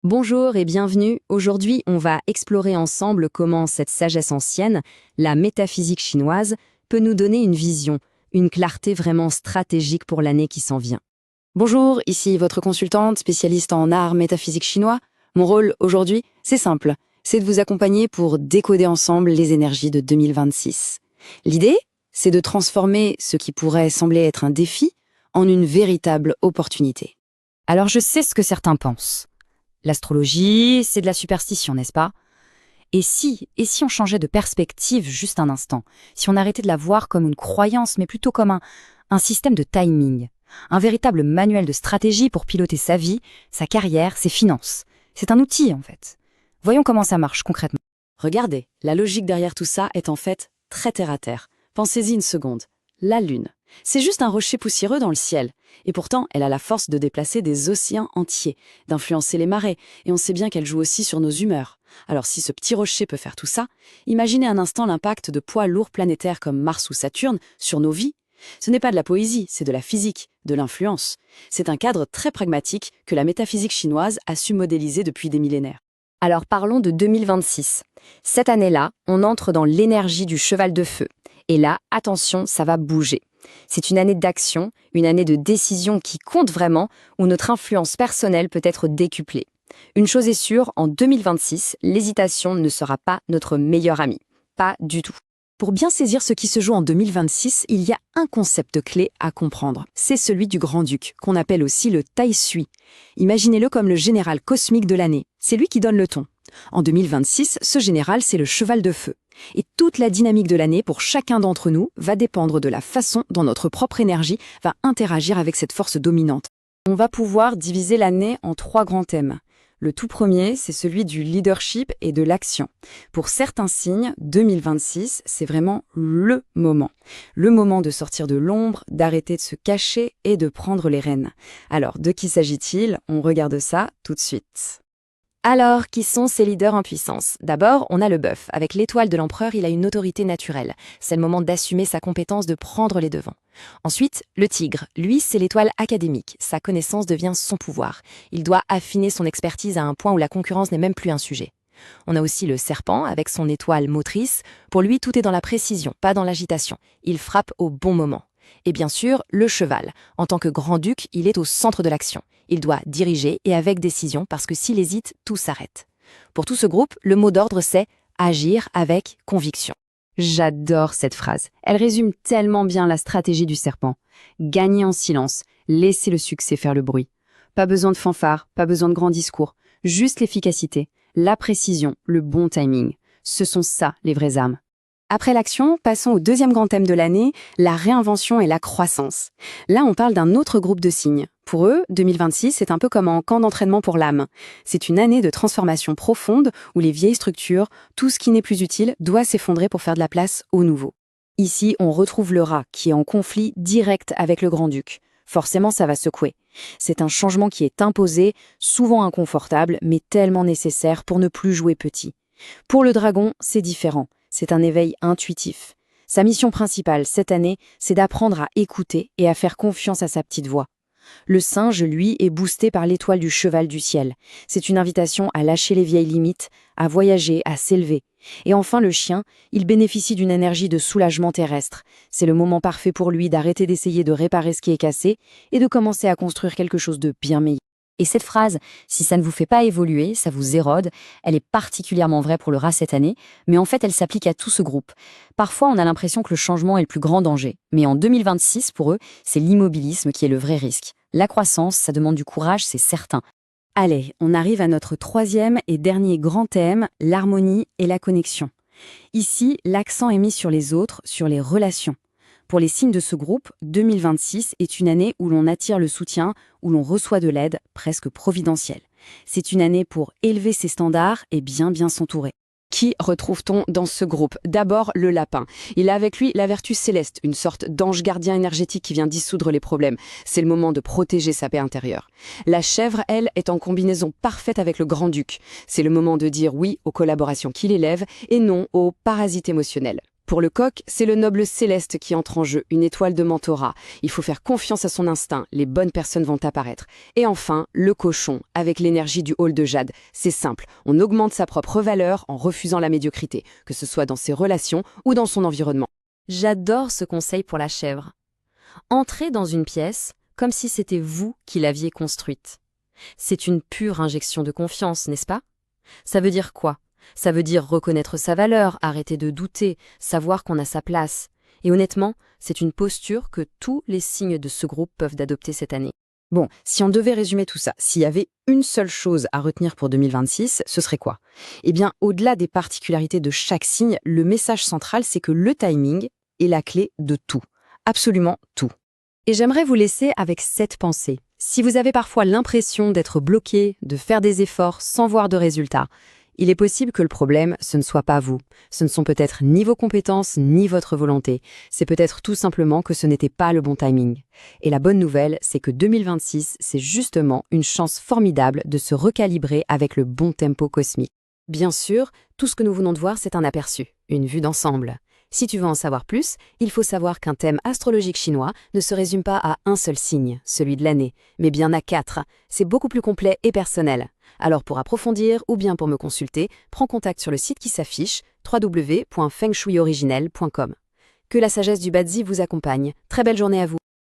Bonjour et bienvenue. Aujourd'hui, on va explorer ensemble comment cette sagesse ancienne, la métaphysique chinoise, peut nous donner une vision, une clarté vraiment stratégique pour l'année qui s'en vient. Bonjour, ici votre consultante spécialiste en art métaphysique chinois. Mon rôle aujourd'hui, c'est simple, c'est de vous accompagner pour décoder ensemble les énergies de 2026. L'idée, c'est de transformer ce qui pourrait sembler être un défi en une véritable opportunité. Alors je sais ce que certains pensent. L'astrologie, c'est de la superstition, n'est-ce pas? Et si on changeait de perspective juste un instant? Si on arrêtait de la voir comme une croyance, mais plutôt comme un système de timing? Un véritable manuel de stratégie pour piloter sa vie, sa carrière, ses finances. C'est un outil, en fait. Voyons comment ça marche concrètement. Regardez, la logique derrière tout ça est en fait très terre-à-terre. Pensez-y une seconde. La Lune, c'est juste un rocher poussiéreux dans le ciel. Et pourtant, elle a la force de déplacer des océans entiers, d'influencer les marées, et on sait bien qu'elle joue aussi sur nos humeurs. Alors si ce petit rocher peut faire tout ça, imaginez un instant l'impact de poids lourds planétaires comme Mars ou Saturne sur nos vies. Ce n'est pas de la poésie, c'est de la physique, de l'influence. C'est un cadre très pragmatique que la métaphysique chinoise a su modéliser depuis des millénaires. Alors parlons de 2026. Cette année-là, on entre dans l'énergie du cheval de feu. Et là, attention, ça va bouger. C'est une année d'action, une année de décision qui compte vraiment, où notre influence personnelle peut être décuplée. Une chose est sûre, en 2026, l'hésitation ne sera pas notre meilleure amie. Pas du tout. Pour bien saisir ce qui se joue en 2026, il y a un concept clé à comprendre. C'est celui du grand-duc, qu'on appelle aussi le Tai Sui. Imaginez-le comme le général cosmique de l'année. C'est lui qui donne le ton. En 2026, ce général, c'est le cheval de feu. Et toute la dynamique de l'année pour chacun d'entre nous va dépendre de la façon dont notre propre énergie va interagir avec cette force dominante. On va pouvoir diviser l'année en 3 grands thèmes. Le tout premier, c'est celui du leadership et de l'action. Pour certains signes, 2026, c'est vraiment le moment. Le moment de sortir de l'ombre, d'arrêter de se cacher et de prendre les rênes. Alors, de qui s'agit-il? On regarde ça tout de suite. Alors, qui sont ces leaders en puissance? D'abord, on a le bœuf. Avec l'étoile de l'empereur, il a une autorité naturelle. C'est le moment d'assumer sa compétence de prendre les devants. Ensuite, le tigre. Lui, c'est l'étoile académique. Sa connaissance devient son pouvoir. Il doit affiner son expertise à un point où la concurrence n'est même plus un sujet. On a aussi le serpent, avec son étoile motrice. Pour lui, tout est dans la précision, pas dans l'agitation. Il frappe au bon moment. Et bien sûr, le cheval. En tant que grand-duc, il est au centre de l'action. Il doit diriger et avec décision parce que s'il hésite, tout s'arrête. Pour tout ce groupe, le mot d'ordre c'est agir avec conviction. J'adore cette phrase. Elle résume tellement bien la stratégie du serpent. Gagner en silence, laisser le succès faire le bruit. Pas besoin de fanfare, pas besoin de grands discours. Juste l'efficacité, la précision, le bon timing. Ce sont ça les vraies armes. Après l'action, passons au deuxième grand thème de l'année, la réinvention et la croissance. Là, on parle d'un autre groupe de signes. Pour eux, 2026, c'est un peu comme un camp d'entraînement pour l'âme. C'est une année de transformation profonde où les vieilles structures, tout ce qui n'est plus utile, doit s'effondrer pour faire de la place au nouveau. Ici, on retrouve le rat qui est en conflit direct avec le grand-duc. Forcément, ça va secouer. C'est un changement qui est imposé, souvent inconfortable, mais tellement nécessaire pour ne plus jouer petit. Pour le dragon, c'est différent. C'est un éveil intuitif. Sa mission principale cette année, c'est d'apprendre à écouter et à faire confiance à sa petite voix. Le singe, lui, est boosté par l'étoile du cheval du ciel. C'est une invitation à lâcher les vieilles limites, à voyager, à s'élever. Et enfin, le chien, il bénéficie d'une énergie de soulagement terrestre. C'est le moment parfait pour lui d'arrêter d'essayer de réparer ce qui est cassé et de commencer à construire quelque chose de bien meilleur. Et cette phrase, si ça ne vous fait pas évoluer, ça vous érode, elle est particulièrement vraie pour le rat cette année, mais en fait elle s'applique à tout ce groupe. Parfois on a l'impression que le changement est le plus grand danger, mais en 2026 pour eux, c'est l'immobilisme qui est le vrai risque. La croissance, ça demande du courage, c'est certain. Allez, on arrive à notre troisième et dernier grand thème, l'harmonie et la connexion. Ici, l'accent est mis sur les autres, sur les relations. Pour les signes de ce groupe, 2026 est une année où l'on attire le soutien, où l'on reçoit de l'aide, presque providentielle. C'est une année pour élever ses standards et bien s'entourer. Qui retrouve-t-on dans ce groupe? D'abord, le lapin. Il a avec lui la vertu céleste, une sorte d'ange gardien énergétique qui vient dissoudre les problèmes. C'est le moment de protéger sa paix intérieure. La chèvre, elle, est en combinaison parfaite avec le grand-duc. C'est le moment de dire oui aux collaborations qui l'élèvent et non aux parasites émotionnels. Pour le Coq, c'est le noble céleste qui entre en jeu, une étoile de mentorat. Il faut faire confiance à son instinct, les bonnes personnes vont apparaître. Et enfin, le Cochon, avec l'énergie du hall de Jade. C'est simple, on augmente sa propre valeur en refusant la médiocrité, que ce soit dans ses relations ou dans son environnement. J'adore ce conseil pour la chèvre. Entrez dans une pièce comme si c'était vous qui l'aviez construite. C'est une pure injection de confiance, n'est-ce pas? Ça veut dire quoi? Ça veut dire reconnaître sa valeur, arrêter de douter, savoir qu'on a sa place. Et honnêtement, c'est une posture que tous les signes de ce groupe peuvent adopter cette année. Bon, si on devait résumer tout ça, s'il y avait une seule chose à retenir pour 2026, ce serait quoi? Eh bien, au-delà des particularités de chaque signe, le message central, c'est que le timing est la clé de tout. Absolument tout. Et j'aimerais vous laisser avec cette pensée. Si vous avez parfois l'impression d'être bloqué, de faire des efforts sans voir de résultats, il est possible que le problème, ce ne soit pas vous. Ce ne sont peut-être ni vos compétences, ni votre volonté. C'est peut-être tout simplement que ce n'était pas le bon timing. Et la bonne nouvelle, c'est que 2026, c'est justement une chance formidable de se recalibrer avec le bon tempo cosmique. Bien sûr, tout ce que nous venons de voir, c'est un aperçu, une vue d'ensemble. Si tu veux en savoir plus, il faut savoir qu'un thème astrologique chinois ne se résume pas à un seul signe, celui de l'année, mais bien à 4. C'est beaucoup plus complet et personnel. Alors pour approfondir ou bien pour me consulter, prends contact sur le site qui s'affiche www.fengshuioriginel.com. Que la sagesse du Bazzi vous accompagne. Très belle journée à vous.